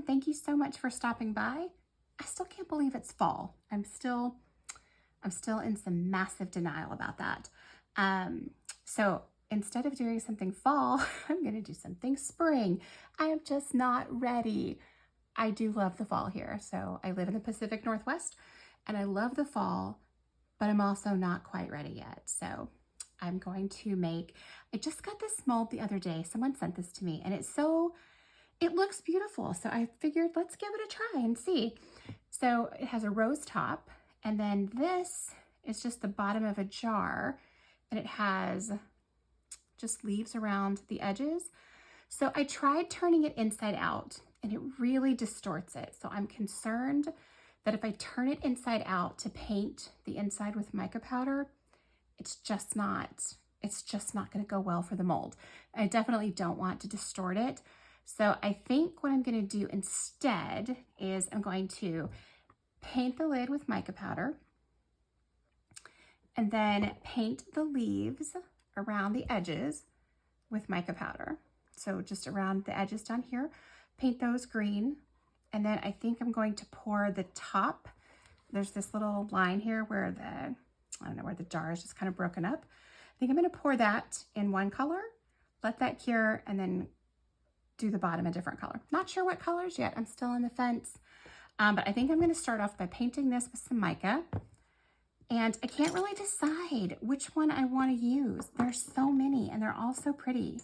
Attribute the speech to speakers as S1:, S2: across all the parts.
S1: again, thank you so much for stopping by. I still can't believe it's fall. I'm still in some massive denial about that. So instead of doing something fall, I'm gonna do something spring. I am just not ready. I do love the fall here. So I live in the Pacific Northwest and I love the fall, but I'm also not quite ready yet. So I'm going to make, I just got this mold the other day. Someone sent this to me and it looks beautiful. So I figured let's give it a try and see. So it has a rose top, and then this is just the bottom of a jar, and it has just leaves around the edges. So I tried turning it inside out and it really distorts it. So I'm concerned that if I turn it inside out to paint the inside with mica powder, it's just not gonna go well for the mold. I definitely don't want to distort it. So I think what I'm gonna do instead is I'm going to paint the lid with mica powder and then paint the leaves around the edges with mica powder. So just around the edges down here, paint those green. And then I think I'm going to pour the top. There's this little line here where I don't know, where the jar is just kind of broken up. I think I'm gonna pour that in one color, let that cure, and then do the bottom a different color. Not sure what colors yet. I'm still on the fence. But I think I'm gonna start off by painting this with some mica. And I can't really decide which one I wanna use. There's so many and they're all so pretty.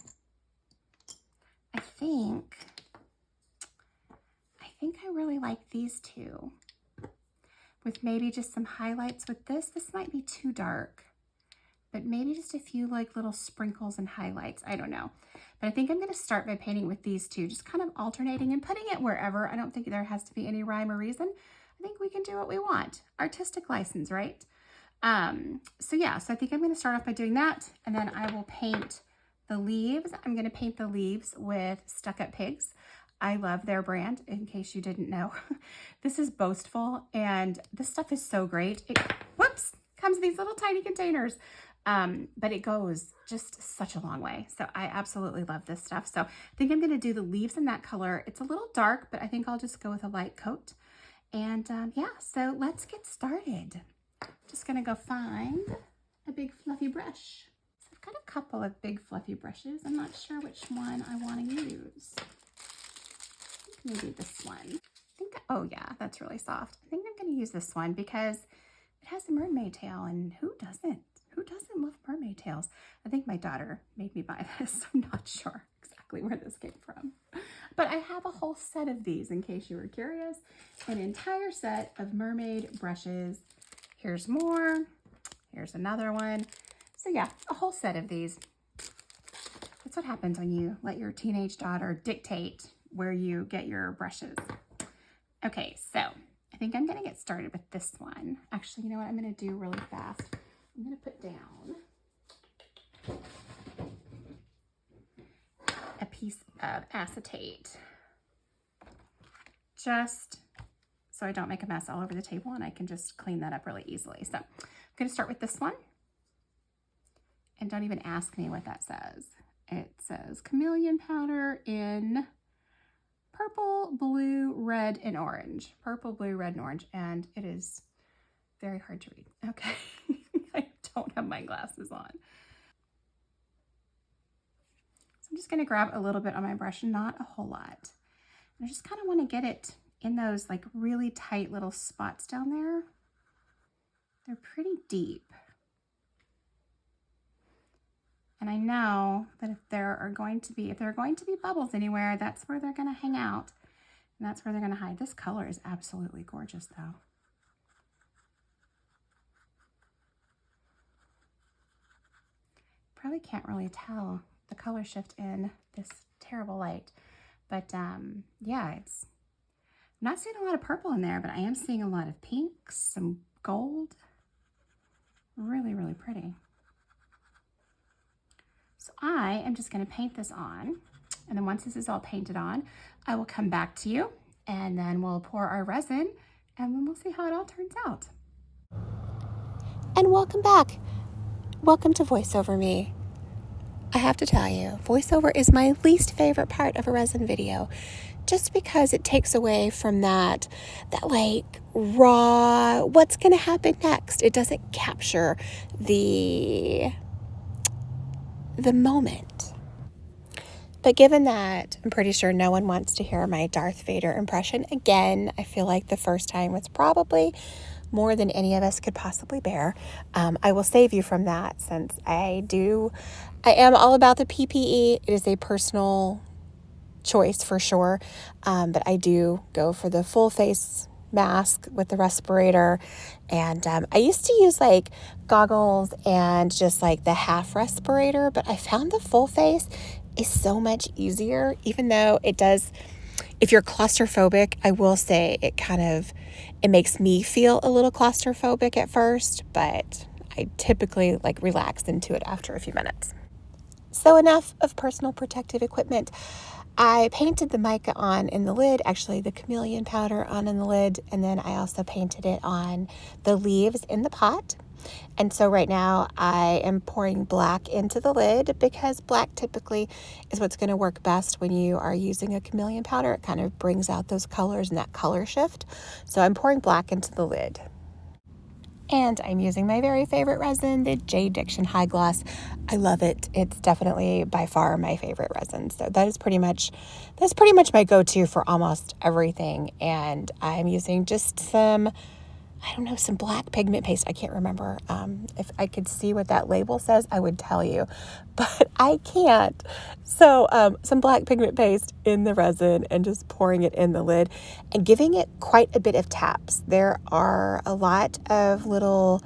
S1: I think I really like these two with maybe just some highlights with this. This might be too dark, but maybe just a few like little sprinkles and highlights. I don't know. But I think I'm going to start by painting with these two, just kind of alternating and putting it wherever. I don't think there has to be any rhyme or reason. I think we can do what we want. Artistic license, right? So yeah, so I think I'm going to start off by doing that, and then I will paint the leaves. I'm going to paint the leaves with Stuck Up Pigs. I love their brand, in case you didn't know. This is Boastful, and this stuff is so great. It, whoops, comes in these little tiny containers. But it goes just such a long way. So I absolutely love this stuff. So I think I'm going to do the leaves in that color. It's a little dark, but I think I'll just go with a light coat. And yeah, so let's get started. Just going to go find a big fluffy brush. So I've got a couple of big fluffy brushes. I'm not sure which one I want to use. I think maybe this one. Oh yeah, that's really soft. I think I'm going to use this one because it has a mermaid tail, and who doesn't? Who doesn't love mermaid tails? I think my daughter made me buy this. I'm not sure exactly where this came from. But I have a whole set of these, in case you were curious. An entire set of mermaid brushes. Here's more. Here's another one. So yeah, a whole set of these. That's what happens when you let your teenage daughter dictate where you get your brushes. Okay, so I think I'm going to get started with this one. Actually, you know what I'm going to do really fast? I'm going to put down a piece of acetate just so I don't make a mess all over the table, and I can just clean that up really easily. So I'm going to start with this one, and don't even ask me what that says. It says chameleon powder in purple, blue, red, and orange. Purple, blue, red, and orange, and it is very hard to read. Okay. I don't have my glasses on. So I'm just going to grab a little bit on my brush, not a whole lot. And I just kind of want to get it in those like really tight little spots down there. They're pretty deep. And I know that if there are going to be bubbles anywhere, that's where they're going to hang out. And that's where they're going to hide. This color is absolutely gorgeous though. Probably can't really tell the color shift in this terrible light, but yeah, I'm not seeing a lot of purple in there, but I am seeing a lot of pinks, some gold. Really, really pretty. So I am just going to paint this on, and then once this is all painted on, I will come back to you, and then we'll pour our resin, and then we'll see how it all turns out.
S2: And welcome back. Welcome to VoiceOver Me. I have to tell you, voiceover is my least favorite part of a resin video. just because it takes away from that like raw, what's going to happen next. It doesn't capture the moment. But given that I'm pretty sure no one wants to hear my Darth Vader impression again, I feel like the first time was probably more than any of us could possibly bear. I will save you from that, since I am all about the PPE. It is a personal choice for sure. But I do go for the full face mask with the respirator. And I used to use like goggles and just like the half respirator, but I found the full face is so much easier, even though it does, if you're claustrophobic, I will say it makes me feel a little claustrophobic at first, but I typically like relax into it after a few minutes. So enough of personal protective equipment. I painted the mica on in the lid, actually the chameleon powder on in the lid, and then I also painted it on the leaves in the pot. And so right now I am pouring black into the lid, because black typically is what's going to work best when you are using a chameleon powder. It kind of brings out those colors and that color shift. So I'm pouring black into the lid. And I'm using my very favorite resin, the J. Diction High Gloss. I love it. It's definitely by far my favorite resin. So that's pretty much my go-to for almost everything. And I'm using just some black pigment paste. I can't remember. If I could see what that label says, I would tell you, but I can't. So some black pigment paste in the resin and just pouring it in the lid and giving it quite a bit of taps. There are a lot of little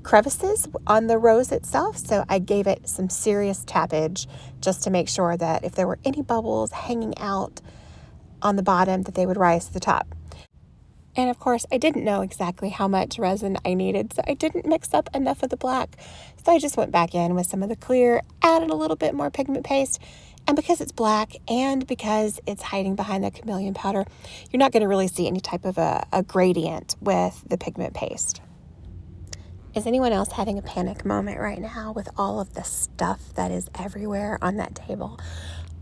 S2: crevices on the rose itself, so I gave it some serious tappage just to make sure that if there were any bubbles hanging out on the bottom, that they would rise to the top. And of course, I didn't know exactly how much resin I needed, so I didn't mix up enough of the black. So I just went back in with some of the clear, added a little bit more pigment paste. And because it's black and because it's hiding behind the chameleon powder, you're not going to really see any type of a gradient with the pigment paste. Is anyone else having a panic moment right now with all of the stuff that is everywhere on that table?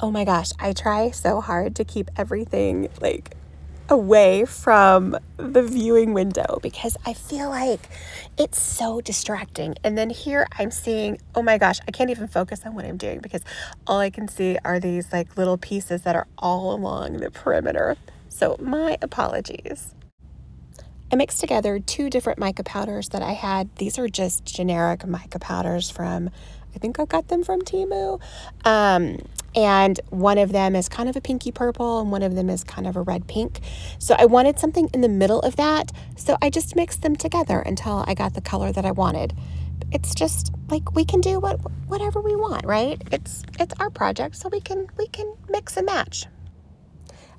S2: Oh my gosh, I try so hard to keep everything like away from the viewing window, because I feel like it's so distracting. And then here I'm seeing, oh my gosh, I can't even focus on what I'm doing, because all I can see are these like little pieces that are all along the perimeter. So my apologies. I mixed together 2 different mica powders that I had. These are just generic mica powders from, I think I got them from Temu. And one of them is kind of a pinky purple and one of them is kind of a red pink. So I wanted something in the middle of that. So I just mixed them together until I got the color that I wanted. It's just like we can do whatever we want, right? It's our project, so we can mix and match.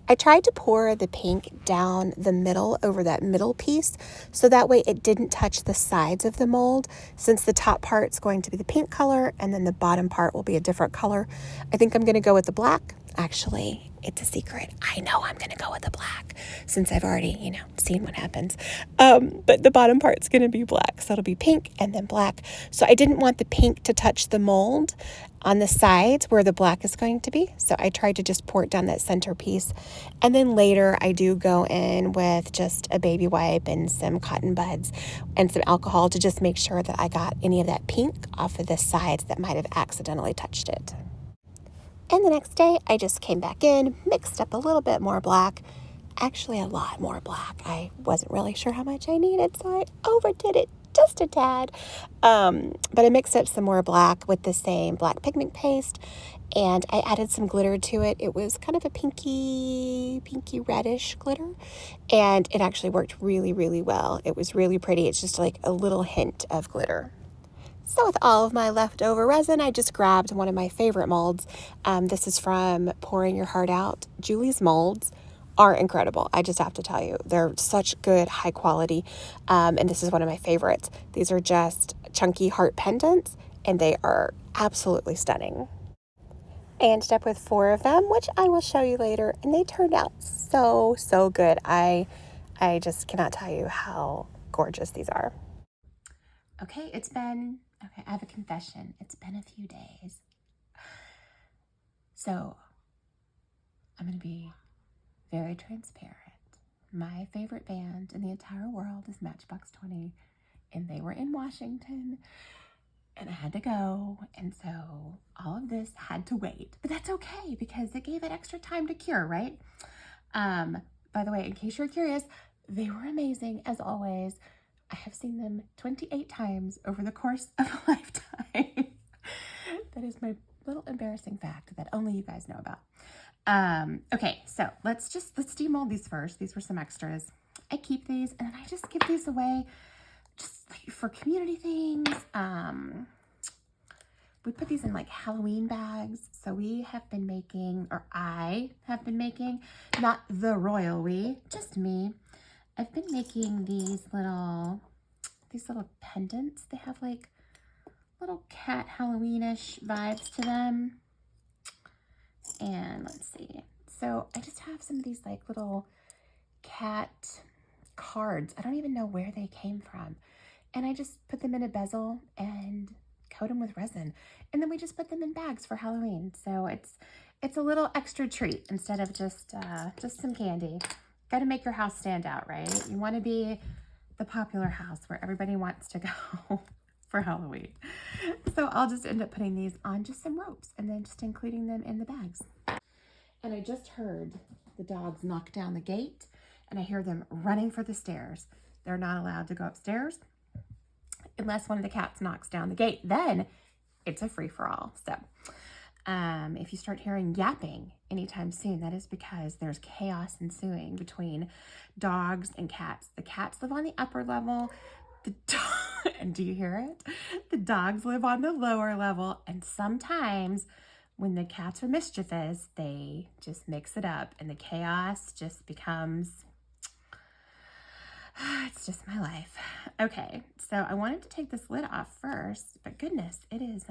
S2: I tried to pour the pink down the middle over that middle piece, so that way it didn't touch the sides of the mold, since the top part's going to be the pink color and then the bottom part will be a different color. I think I'm going to go with the black. Actually, it's a secret. I know I'm going to go with the black, since I've already, seen what happens. But the bottom part's going to be black, so it'll be pink and then black. So I didn't want the pink to touch the mold on the sides where the black is going to be. So I tried to just pour it down that center piece. And then later I do go in with just a baby wipe and some cotton buds and some alcohol to just make sure that I got any of that pink off of the sides that might have accidentally touched it. And the next day I just came back in, mixed up a little bit more black, actually a lot more black. I wasn't really sure how much I needed, so I overdid it just a tad. But I mixed up some more black with the same black pigment paste, and I added some glitter to it. It was kind of a pinky reddish glitter, and it actually worked really, really well. It was really pretty. It's just like a little hint of glitter. So with all of my leftover resin, I just grabbed one of my favorite molds. This is from Pouring Your Heart Out. Julie's molds are incredible. I just have to tell you, they're such good, high quality. And this is one of my favorites. These are just chunky heart pendants, and they are absolutely stunning. I ended up with 4 of them, which I will show you later, and they turned out so, so good. I just cannot tell you how gorgeous these are.
S1: Okay, I have a confession. It's been a few days. So I'm going to be very transparent. My favorite band in the entire world is Matchbox 20, and they were in Washington, and I had to go, and so all of this had to wait. But that's okay, because it gave it extra time to cure, right? By the way, in case you're curious, they were amazing, as always. I have seen them 28 times over the course of a lifetime. That is my little embarrassing fact that only you guys know about. Okay, so let's demold these first. These were some extras. I keep these, and then I just give these away just like for community things. We put these in like Halloween bags. So we have been making, or I have been making, not the royal we, just me. I've been making these little pendants. They have like little cat Halloweenish vibes to them. And let's see. So I just have some of these like little cat cards. I don't even know where they came from. And I just put them in a bezel and coat them with resin. And then we just put them in bags for Halloween. So it's a little extra treat instead of just some candy. Got to make your house stand out, right? You want to be the popular house where everybody wants to go for Halloween. So I'll just end up putting these on just some ropes and then just including them in the bags. And I just heard the dogs knock down the gate, and I hear them running for the stairs. They're not allowed to go upstairs unless one of the cats knocks down the gate. Then it's a free-for-all. So if you start hearing yapping anytime soon, that is because there's chaos ensuing between dogs and cats. The cats live on the upper level. And do you hear it? The dogs live on the lower level. And sometimes when the cats are mischievous, they just mix it up and the chaos just becomes, it's just my life. Okay, so I wanted to take this lid off first, but goodness, it is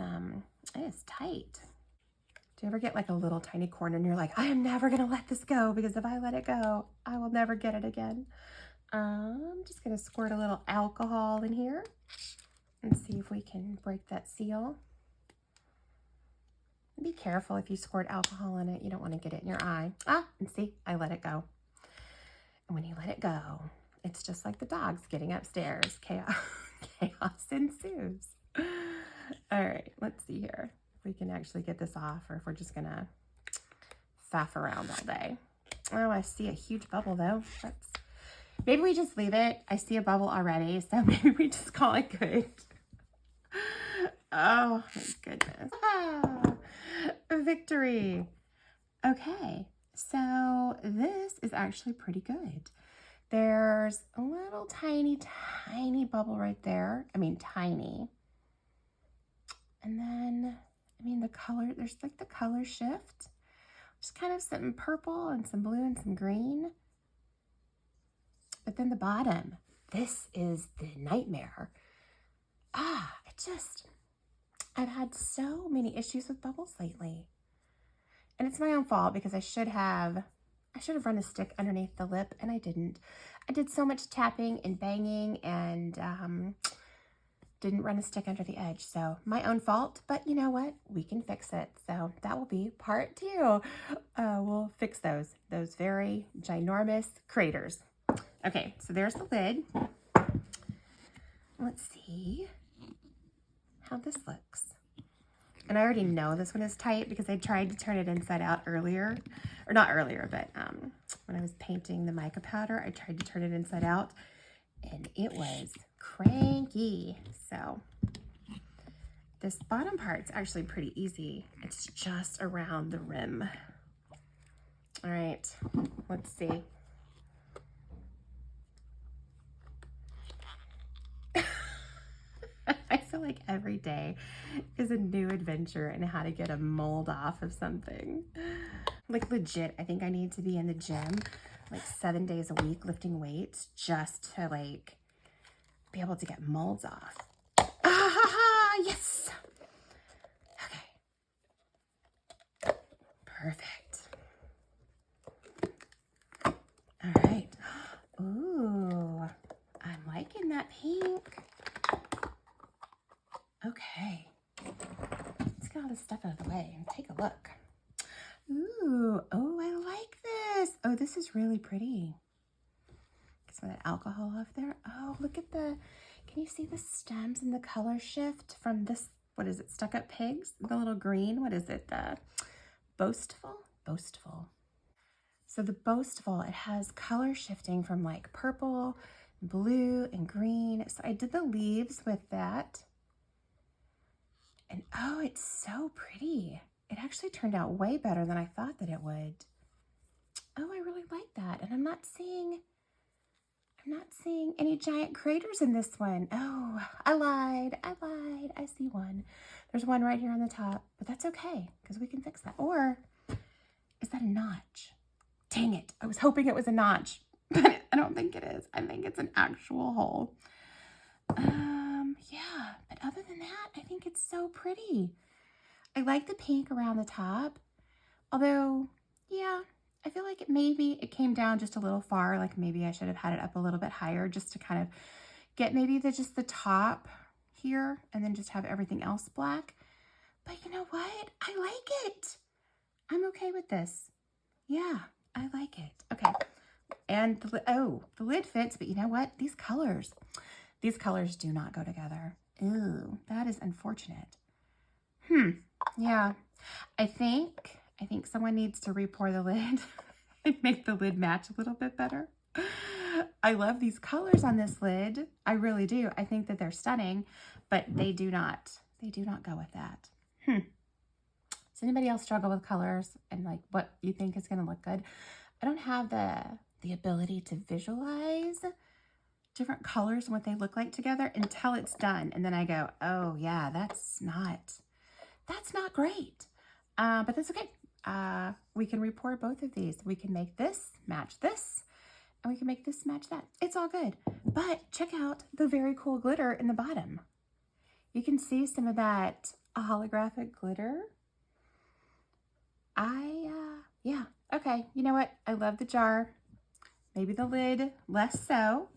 S1: tight. Do you ever get like a little tiny corner and you're like, I am never gonna let this go, because if I let it go, I will never get it again. I'm just gonna squirt a little alcohol in here and see if we can break that seal. Be careful if you squirt alcohol in it. You don't want to get it in your eye. And see, I let it go. And when you let it go, it's just like the dogs getting upstairs. Chaos ensues. All right, let's see here if we can actually get this off, or if we're just gonna faff around all day. Oh, I see a huge bubble though. Maybe we just leave it. I see a bubble already, so maybe we just call it good. Oh my goodness. Victory. Okay, so this is actually pretty good. There's a little tiny bubble right there. I mean, tiny. And then, I mean, the color, there's like the color shift. Just kind of some purple and some blue and some green. But then the bottom, this is the nightmare. I've had so many issues with bubbles lately. And it's my own fault, because I should have run a stick underneath the lip, and I didn't. I did so much tapping and banging and didn't run a stick under the edge. So my own fault, but you know what? We can fix it. So that will be part 2. We'll fix those very ginormous craters. Okay, so there's the lid. Let's see how this looks. And I already know this one is tight because I tried to turn it inside out earlier. Or not earlier, but when I was painting the mica powder, I tried to turn it inside out and it was cranky. So this bottom part's actually pretty easy. It's just around the rim. All right, let's see. I feel like every day is a new adventure in how to get a mold off of something. Like legit, I think I need to be in the gym like 7 days a week lifting weights just to like be able to get molds off. Yes. Okay. Perfect. All right. Ooh, I'm liking that pink. Okay, let's get all this stuff out of the way and take a look. Ooh, oh, I Oh, this is really pretty. Get some of that alcohol off there. Oh, look at the, can you see the stems and the color shift from this, what is it, Stuck Up Pigs? The little green, what is it, the Boastful? Boastful. So the Boastful, it has color shifting from like purple, blue, and green. So I did the leaves with that. And oh, it's so pretty. It actually turned out way better than I thought that it would. Oh, I really like that. And I'm not seeing any giant craters in this one. Oh, I lied. I see one. There's one right here on the top, but that's okay because we can fix that. Or is that a notch? Dang it. I was hoping it was a notch, but I don't think it is. I think it's an actual hole. Yeah, but other than that, I think it's so pretty. I like the pink around the top, although, yeah, I feel like it came down just a little far. Like maybe I should have had it up a little bit higher just to kind of get maybe just the top here and then just have everything else black. But you know what? I like it. I'm okay with this. Yeah, I like it. Okay. And the lid fits, but you know what? These colors do not go together. Ooh, that is unfortunate. Yeah. I think someone needs to re-pour the lid and make the lid match a little bit better. I love these colors on this lid. I really do. I think that they're stunning, but they do not go with that. Does anybody else struggle with colors and like what you think is going to look good? I don't have the ability to visualize different colors and what they look like together until it's done. And then I go, oh yeah, that's not great. But that's okay. We can re-pour both of these. We can make this match this, and we can make this match that. It's all good. But check out the very cool glitter in the bottom. You can see some of that holographic glitter. Yeah, okay. You know what? I love the jar. Maybe the lid less so,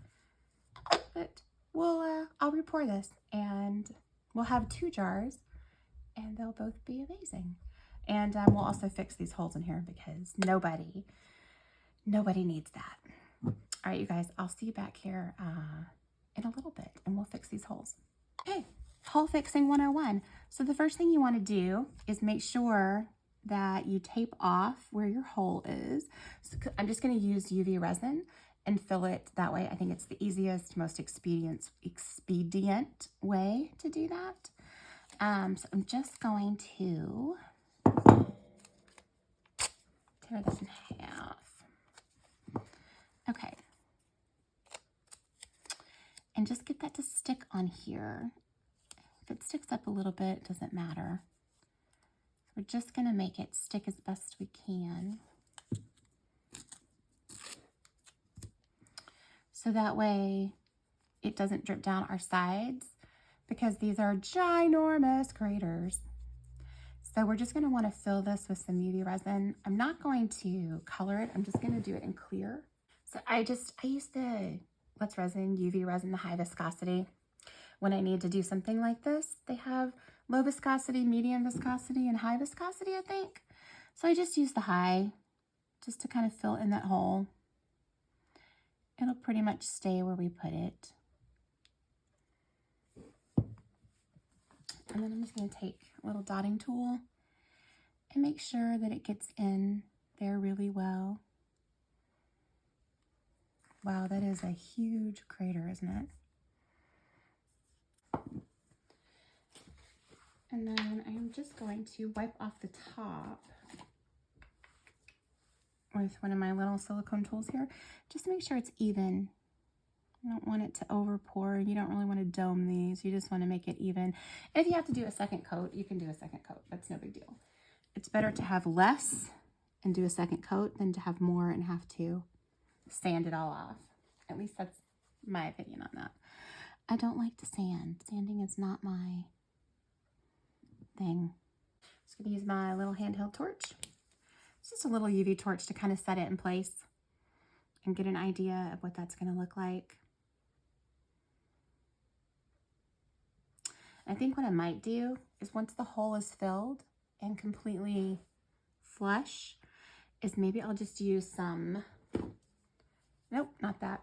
S1: but I'll re-pour this and we'll have 2 jars and they'll both be amazing. And we'll also fix these holes in here because nobody needs that. All right, you guys, I'll see you back here in a little bit and we'll fix these holes. Okay, hole fixing 101. So the first thing you want to do is make sure that you tape off where your hole is. So I'm just going to use UV resin and fill it that way. I think it's the easiest, most expedient way to do that. So I'm just going to tear this in half. Okay. And just get that to stick on here. If it sticks up a little bit, it doesn't matter. We're just going to make it stick as best we can. So that way it doesn't drip down our sides because these are ginormous craters. So we're just going to want to fill this with some UV resin. I'm not going to color it. I'm just going to do it in clear. So I use the Let's Resin UV resin, the high viscosity. When I need to do something like this, they have low viscosity, medium viscosity, and high viscosity, I think. So I just use the high just to kind of fill in that hole. It'll pretty much stay where we put it. And then I'm just going to take a little dotting tool and make sure that it gets in there really well. Wow, that is a huge crater, isn't it? And then I'm just going to wipe off the top with one of my little silicone tools here, just to make sure it's even. You don't want it to over pour. You don't really want to dome these. You just want to make it even. And if you have to do a second coat, you can do a second coat. That's no big deal. It's better to have less and do a second coat than to have more and have to sand it all off. At least that's my opinion on that. I don't like to sand. Sanding is not my thing. Just going to use my little handheld torch. It's just a little UV torch to kind of set it in place and get an idea of what that's going to look like. I think what I might do is once the hole is filled and completely flush, is maybe I'll just use some, nope, not that.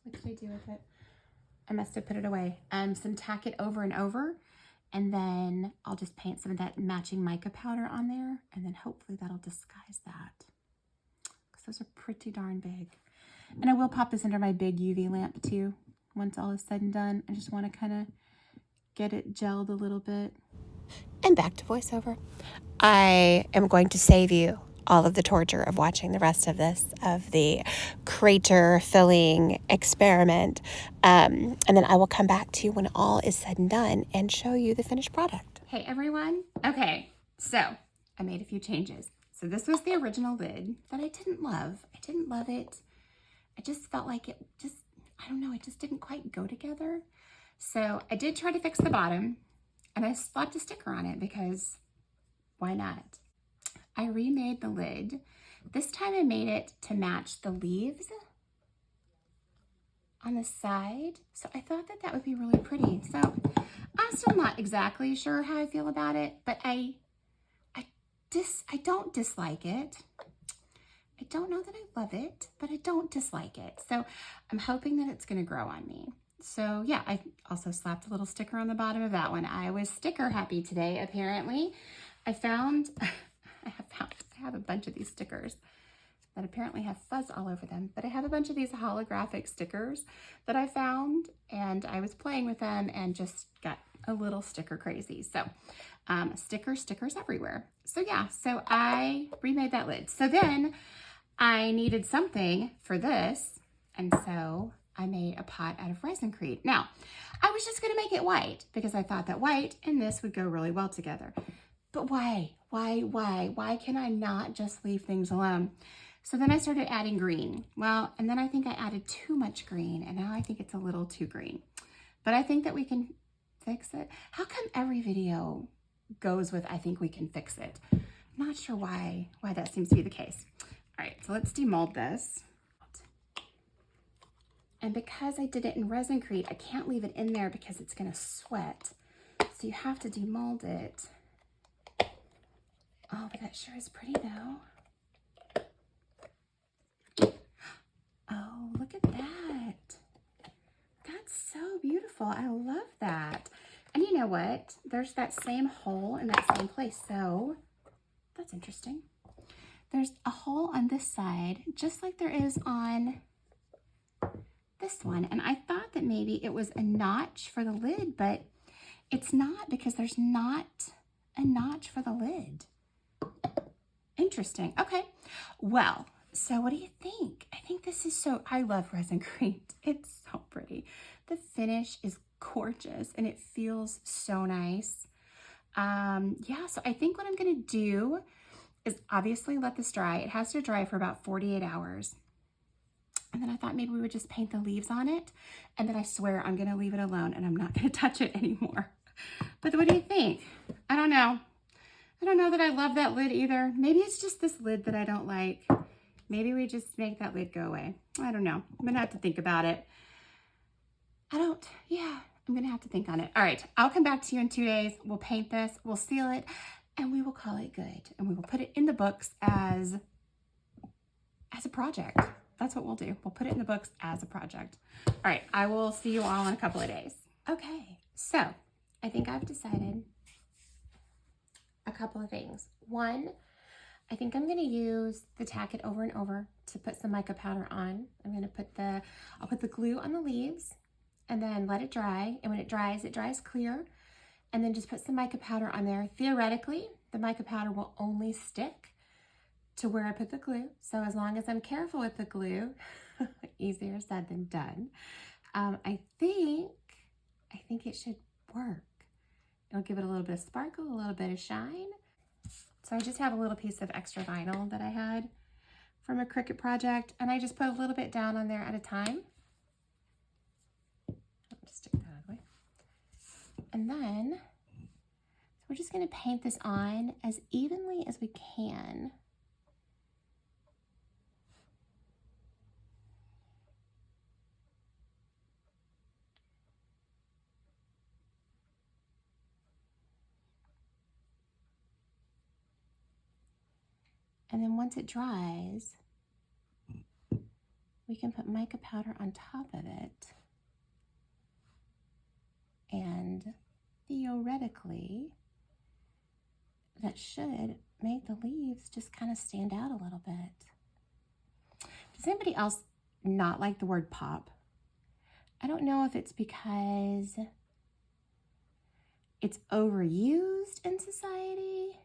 S1: What did I do with it? I must have put it away. Some Tack It Over and Over, and then I'll just paint some of that matching mica powder on there, and then hopefully that'll disguise that, because those are pretty darn big. And I will pop this under my big UV lamp too, once all is said and done. I just want to kind of get it gelled a little bit.
S2: And back to voiceover. I am going to save you all of the torture of watching the rest of this, of the crater filling experiment. And then I will come back to you when all is said and done and show you the finished product.
S1: Hey everyone. Okay, so I made a few changes. So this was the original lid that I didn't love. I didn't love it. I just felt like it just, I don't know, it just didn't quite go together. So I did try to fix the bottom, and I slapped a sticker on it because why not? I remade the lid. This time I made it to match the leaves on the side. So I thought that that would be really pretty. So I'm still not exactly sure how I feel about it, but I don't dislike it. I don't know that I love it, but I don't dislike it. So I'm hoping that it's going to grow on me. So yeah, I also slapped a little sticker on the bottom of that one. I was sticker happy today, apparently. I have a bunch of these stickers that apparently have fuzz all over them, but I have a bunch of these holographic stickers that I found, and I was playing with them and just got a little sticker crazy. So stickers everywhere. So yeah, so I remade that lid. So then I needed something for this, and so I made a pot out of ResinCrete. Now, I was just gonna make it white because I thought that white and this would go really well together. But why? Why can I not just leave things alone? So then I started adding green. Well, and then I think I added too much green, and now I think it's a little too green. But I think that we can fix it. How come every video goes with, I think we can fix it? I'm not sure why that seems to be the case. All right, so let's demold this. And because I did it in ResinCrete, I can't leave it in there because it's gonna sweat. So you have to demold it. Oh, but that sure is pretty though. Oh, look at that. That's so beautiful. I love that. And you know what? There's that same hole in that same place. So that's interesting. There's a hole on this side, just like there is on this one. And I thought that maybe it was a notch for the lid, but it's not, because there's not a notch for the lid. Interesting. Okay. Well, so what do you think? I think this is so, I love ResinCrete. It's so pretty. The finish is gorgeous and it feels so nice. Yeah, so I think what I'm going to do is obviously let this dry. It has to dry for about 48 hours. And then I thought maybe we would just paint the leaves on it. And then I swear I'm going to leave it alone and I'm not going to touch it anymore. But what do you think? I don't know. I don't know that I love that lid either. Maybe it's just this lid that I don't like. Maybe we just make that lid go away. I don't know. I'm going to have to think about it. I'm going to have to think on it. All right. I'll come back to you in 2 days. We'll paint this, we'll seal it, and we will call it good. And we will put it in the books as a project. That's what we'll do. We'll put it in the books as a project. All right. I will see you all in a couple of days. Okay. So I think I've decided a couple of things. One, I think I'm going to use the Tack It Over and Over to put some mica powder on. I'm going to put I'll put the glue on the leaves and then let it dry. And when it dries clear, and then just put some mica powder on there. Theoretically, the mica powder will only stick to where I put the glue. So as long as I'm careful with the glue, easier said than done, I think it should work. It'll give it a little bit of sparkle, a little bit of shine. So I just have a little piece of extra vinyl that I had from a Cricut project, and I just put a little bit down on there at a time. I'll just stick that out of the way. And then we're just going to paint this on as evenly as we can. And then once it dries, we can put mica powder on top of it. And theoretically, that should make the leaves just kind of stand out a little bit. Does anybody else not like the word pop? I don't know if it's because it's overused in society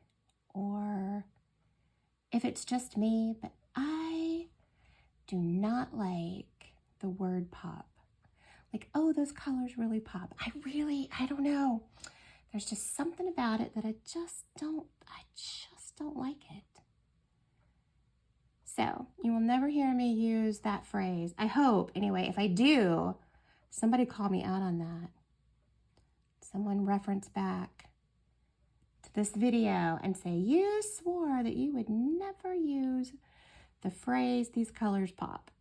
S1: or if it's just me, but I do not like the word pop. Like, oh, those colors really pop. I don't know. There's just something about it that I just don't like it. So you will never hear me use that phrase. I hope, anyway. If I do, somebody call me out on that. Someone reference back to this video and say, you swore that you would never use the phrase, these colors pop.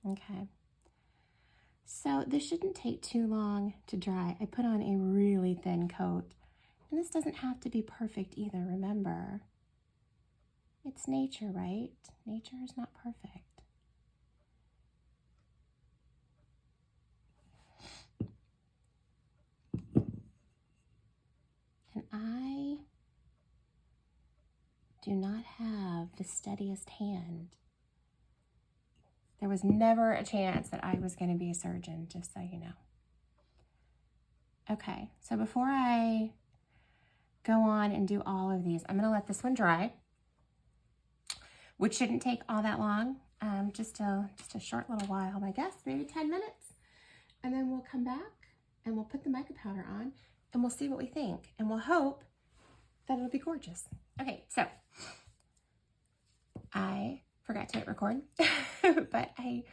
S1: Okay. So this shouldn't take too long to dry. I put on a really thin coat. And this doesn't have to be perfect either, remember. It's nature, right? Nature is not perfect. And I do not have the steadiest hand. There was never a chance that I was going to be a surgeon, just so you know. Okay, so before I go on and do all of these, I'm going to let this one dry, which shouldn't take all that long, just a short little while, I guess, maybe 10 minutes. And then we'll come back and we'll put the mica powder on and we'll see what we think. And we'll hope that it'll be gorgeous. Okay, so I forgot to hit record, but I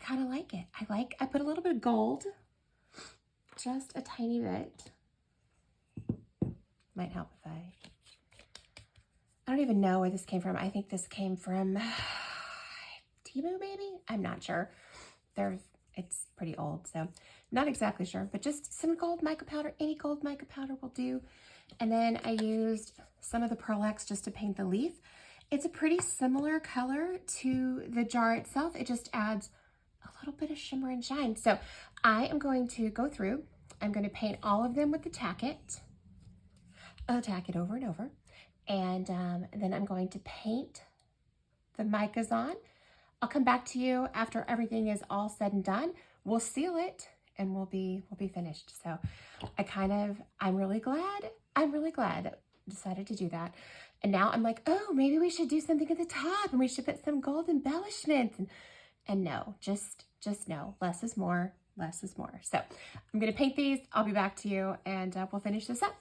S1: kind of like it. I put a little bit of gold, just a tiny bit. Might help if I don't even know where this came from. I think this came from Temu, maybe? I'm not sure. It's pretty old, so not exactly sure, but just some gold mica powder. Any gold mica powder will do. And then I used some of the Pearl X just to paint the leaf. It's a pretty similar color to the jar itself. It just adds a little bit of shimmer and shine. So I am going to go through. I'm going to paint all of them with the tacket. I'll tack it over and over. And then I'm going to paint the micas on. I'll come back to you after everything is all said and done. We'll seal it and we'll be finished. So I'm really glad that I decided to do that. And now I'm like, oh, maybe we should do something at the top and we should put some gold embellishments. And no, just no, less is more, less is more. So I'm going to paint these. I'll be back to you and we'll finish this up.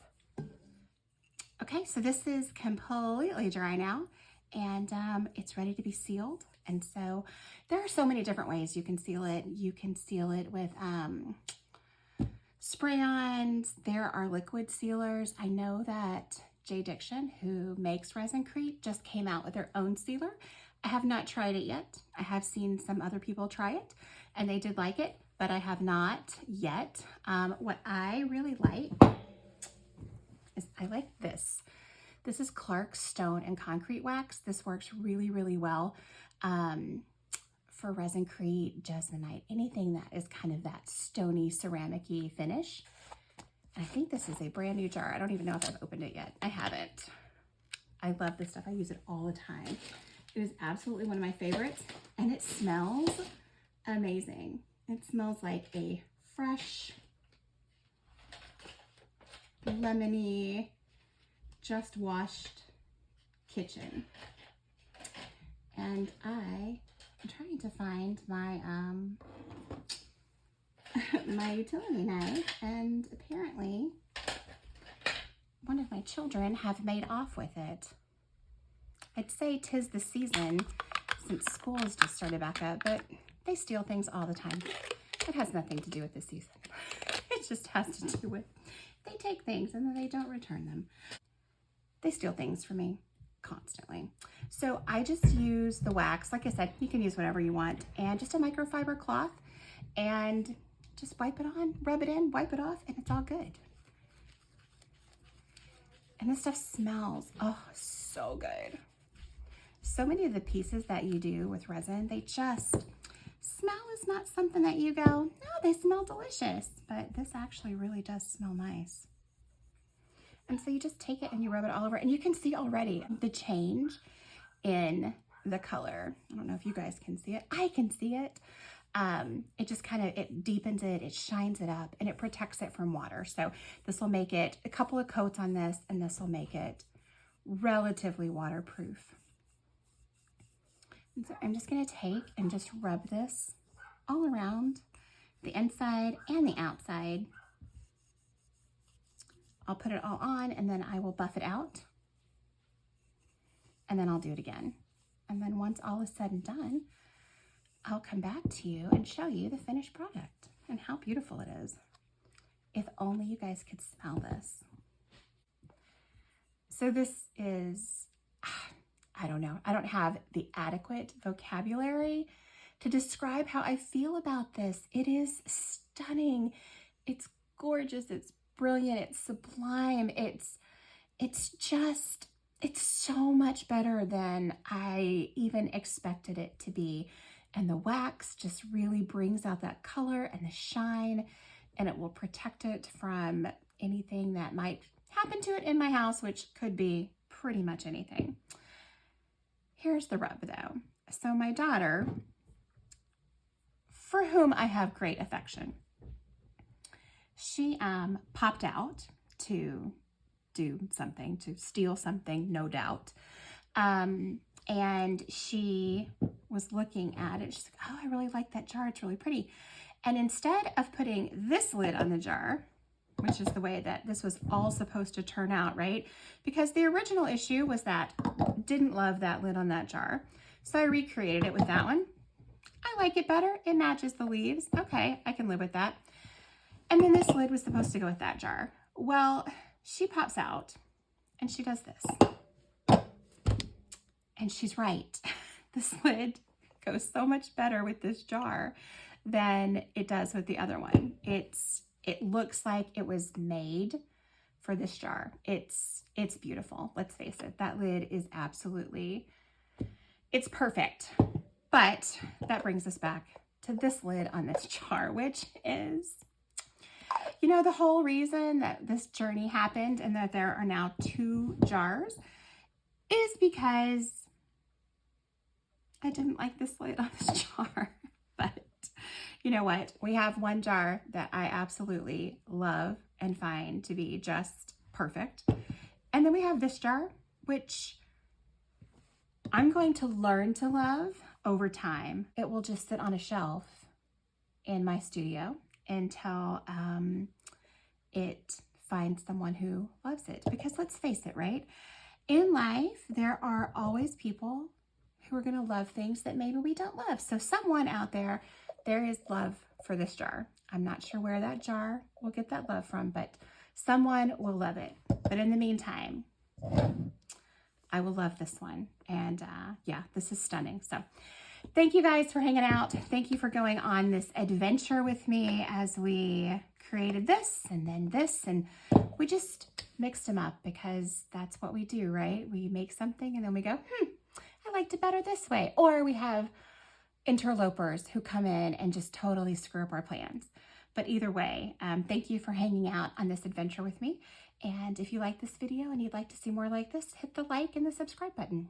S1: Okay, so this is completely dry now and it's ready to be sealed. And so there are so many different ways you can seal it. You can seal it with spray-ons. There are liquid sealers. I know that J. Diction, who makes ResinCrete, just came out with their own sealer. I have not tried it yet. I have seen some other people try it and they did like it, but I have not yet. What I really like is I like this. This is Clark Stone and Concrete Wax. This works really, really well for ResinCrete, Jesmonite, anything that is kind of that stony, ceramic-y finish. And I think this is a brand new jar. I don't even know if I've opened it yet. I haven't. I love this stuff. I use it all the time. It is absolutely one of my favorites, and it smells amazing. It smells like a fresh, lemony, just washed kitchen. And I am trying to find my my utility knife, and apparently one of my children have made off with it. I'd say 'tis the season since school has just started back up, but they steal things all the time. It has nothing to do with the season. It just has to do with they take things and then they don't return them. They steal things from me constantly. So I just use the wax. Like I said, you can use whatever you want, and just a microfiber cloth, and just wipe it on, rub it in, wipe it off, and it's all good. And this stuff smells, oh, so good. So many of the pieces that you do with resin, they just, smell is not something that you go, no, they smell delicious, but this actually really does smell nice. And so you just take it and you rub it all over, and you can see already the change in the color. I don't know if you guys can see it. I can see it. It just kind of, it deepens it, it shines it up, and it protects it from water. So this will make it a couple of coats on this, and this will make it relatively waterproof. And so I'm just going to take and just rub this all around the inside and the outside. I'll put it all on, and then I will buff it out, and then I'll do it again. And then once all is said and done, I'll come back to you and show you the finished product and how beautiful it is. If only you guys could smell this. So this is, I don't know, I don't have the adequate vocabulary to describe how I feel about this. It is stunning. It's gorgeous. It's brilliant. It's sublime. It's so much better than I even expected it to be. And the wax just really brings out that color and the shine, and it will protect it from anything that might happen to it in my house, which could be pretty much anything. Here's the rub though. So my daughter, for whom I have great affection, she popped out to do something, to steal something, no doubt. And she was looking at it. She's like, oh, I really like that jar. It's really pretty. And instead of putting this lid on the jar, which is the way that this was all supposed to turn out, right? Because the original issue was that didn't love that lid on that jar. So I recreated it with that one. I like it better. It matches the leaves. Okay, I can live with that. And then this lid was supposed to go with that jar. Well, she pops out and she does this. And she's right. This lid goes so much better with this jar than it does with the other one. It looks like it was made for this jar. It's beautiful. Let's face it. That lid is absolutely, it's perfect. But that brings us back to this lid on this jar, which is, you know, the whole reason that this journey happened and that there are now 2 jars is because I didn't like this lid on this jar. But you know what? We have one jar that I absolutely love and find to be just perfect. And then we have this jar, which I'm going to learn to love over time. It will just sit on a shelf in my studio until it finds someone who loves it. Because let's face it, right? In life, there are always people who are going to love things that maybe we don't love. So someone out there is love for this jar. I'm not sure where that jar will get that love from, but someone will love it. But in the meantime, I will love this one. And yeah, this is stunning. So thank you guys for hanging out. Thank you for going on this adventure with me as we created this, and we just mixed them up because that's what we do, right? We make something and then we go, I liked it better this way. Or we have interlopers who come in and just totally screw up our plans. But either way, thank you for hanging out on this adventure with me. And if you like this video and you'd like to see more like this, hit the like and the subscribe button.